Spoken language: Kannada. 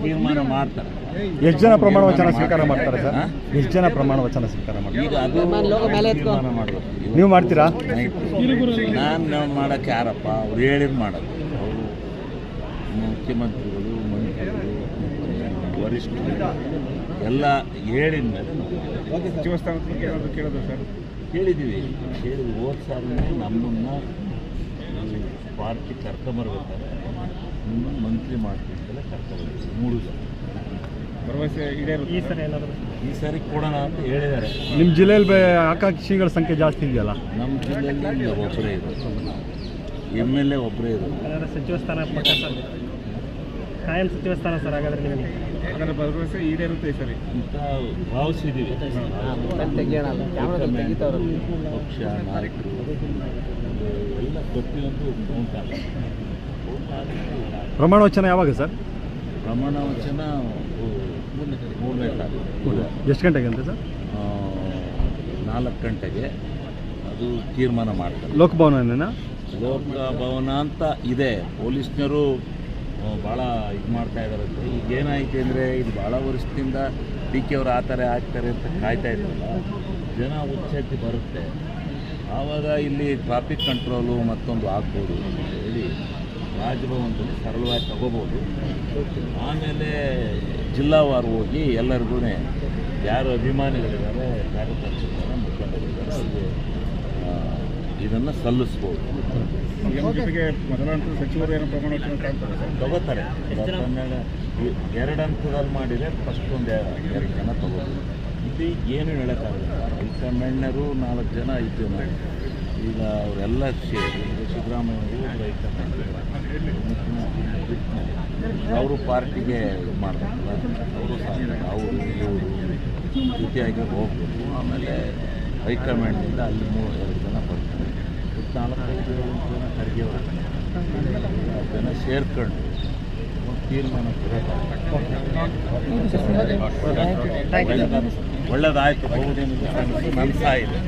ತೀರ್ಮಾನ ಮಾಡ್ತಾರೆ. ಎಷ್ಟು ಜನ ಪ್ರಮಾಣ ವಚನ ಸ್ವೀಕಾರ ಮಾಡ್ತಾರೆ ಸರ್? ಎಷ್ಟು ಜನ ಪ್ರಮಾಣ ವಚನ ಸ್ವೀಕಾರ ಮಾಡ್ತಾರೆ? ಈಗ ಅದು ತೀರ್ಮಾನ ಮಾಡಬೇಕು. ನೀವು ಮಾಡ್ತೀರಾ? ನಾನು ಮಾಡೋಕ್ಕೆ ಯಾರಪ್ಪ? ಅವ್ರು ಹೇಳಿದ್ ಮಾಡೋದು. ಅವರು ಮುಖ್ಯಮಂತ್ರಿಗಳು, ಮಂತ್ರಿಗಳು, ವರಿಷ್ಠರು ಎಲ್ಲ ಹೇಳಿದ ಮೇಲೆ ಸಚಿವ ಸ್ಥಾನದ ಕೇಳೋದು ಸರ್ ಕೇಳಿದ್ದೀವಿ. ಹೋದ ಸಾರಿನೇ ನಮ್ಮನ್ನು ಪಾರ್ಟಿ ಕರ್ಕೊಂಬರ್ಬೇಕಾದ್ರೆ ನಿಮ್ಮನ್ನು ಮಂತ್ರಿ ಮಾಡ್ತಿದ್ದಲ್ಲ ಕರ್ಕೊಂಬರ್ತೀವಿ 3 ಜನ. ಭರವಸೆ ಈಡೇರುತ್ತೆ. ಈ ಸಾರಿ ಕೊಡೋಣ ಅಂತ ಹೇಳಿದ್ದಾರೆ. ನಿಮ್ಮ ಜಿಲ್ಲೆಯಲ್ಲಿ ಆಕಾಂಕ್ಷಿಗಳ ಸಂಖ್ಯೆ ಜಾಸ್ತಿ ಇದೆಯಲ್ಲ? ನಮ್ಮ ಜಿಲ್ಲೆಯಲ್ಲಿ ಒಬ್ಬರೇ ಇರೋದು, MLA ಒಬ್ಬರೇ ಇರೋದು. ಸಚಿವ ಸ್ಥಾನ ಪಕ್ಕ ಸರ್, ಕಾಯಂ ಸಚಿವ ಸ್ಥಾನ ಸರ್. ಹಾಗಾದ್ರೆ ನಿಮಗೆ ಹಾಗಾದ್ರೆ ಭರವಸೆ ಈಡೇರುತ್ತೆ ಸರಿ ಅಂತ ಭಾವಿಸಿದ್ದೀವಿ. ಪಕ್ಷ ನಾಯಕರು ಎಲ್ಲ ಪ್ರತಿಯೊಂದು ಉಂಟಾಗ ಪ್ರಮಾಣ ವಚನ ಯಾವಾಗ ಸರ್? ಪ್ರಮಾಣ ವಚನ 3ನೇ ತಾರೀಕು. ಎಷ್ಟು ಗಂಟೆಗೆ ಅಂತ ಸರ್? 4 ಗಂಟೆಗೆ ಅದು ತೀರ್ಮಾನ ಮಾಡ್ತಾರೆ. ಲೋಕಭವನ ಲೋಕಭವನ ಅಂತ ಇದೆ. ಪೊಲೀಸ್ನವರು ಭಾಳ ಇದು ಮಾಡ್ತಾ ಇದ್ದಾರಂತೆ. ಈಗ ಏನಾಯ್ತು ಅಂದರೆ ಇದು ಭಾಳ ವರ್ಷದಿಂದ DK ಅವರು ಆಗ್ತಾರೆ ಅಂತ ಕಾಯ್ತಾ ಇದ್ರಲ್ಲ, ಜನ ಉಚ್ಚೆತ್ತಿ ಬರುತ್ತೆ. ಆವಾಗ ಇಲ್ಲಿ ಟ್ರಾಫಿಕ್ ಕಂಟ್ರೋಲು ಮತ್ತೊಂದು ಆಗ್ಬೋದು ಅಂತ ಹೇಳಿ ರಾಜಭವನದಲ್ಲಿ ಸರಳವಾಗಿ ತಗೋಬೋದು. ಆಮೇಲೆ ಜಿಲ್ಲಾವಾರು ಹೋಗಿ ಎಲ್ಲರಿಗೂ ಯಾರು ಅಭಿಮಾನಿಗಳಿದ್ದಾರೆ, ಕಾರ್ಯಕರ್ತರಿದ್ದಾರೆ, ಮುಖಂಡರಿದ್ದಾರೆ ಅವ್ರಿಗೆ ಇದನ್ನು ಸಲ್ಲಿಸ್ಬೋದು. ಜೊತೆಗೆ ಮೊದಲ ಹಂತದ ಸಚಿವರು ಏನೋ ಪ್ರಮಾಣ ವಚನ ತಗೋತಾರೆ. 2 ಹಂತದಲ್ಲಿ ಮಾಡಿದರೆ ಫಸ್ಟ್ ಒಂದು 2 ಜನ ತಗೋಬೋದು. ಇದು ಏನು ಹೇಳೋಕ್ಕಾಗಲ್ಲ. ಹೈಕಮಾಂಡ್ನವರು 4 ಜನ 5 ಜನ ಈಗ ಅವರೆಲ್ಲ ಸೇರಿ ಸಿದ್ದರಾಮಯ್ಯವರು ಹೈಕಮಾಂಡ್ ಅವರು ಪಾರ್ಟಿಗೆ ಇದು ಮಾಡ್ಬೇಕಲ್ಲ, ಅವರು ಸಾಧ್ಯ ಅವರು ಇವರು ಜೊತೆಯಾಗಿ ಹೋಗ್ಬೇಕು. ಆಮೇಲೆ ಹೈಕಮಾಂಡ್ನಿಂದ ಅಲ್ಲಿ 2 ಜನ ಬರ್ತಾರೆ. 4-5 ಜನ ಖರ್ಗೆ ಜನ ಸೇರ್ಕೊಂಡು ತೀರ್ಮಾನ ಒಳ್ಳೆದಾಯ್ತು. ಬಹುದೇನು ನನ್ನ ಸಾಯಿದೆ.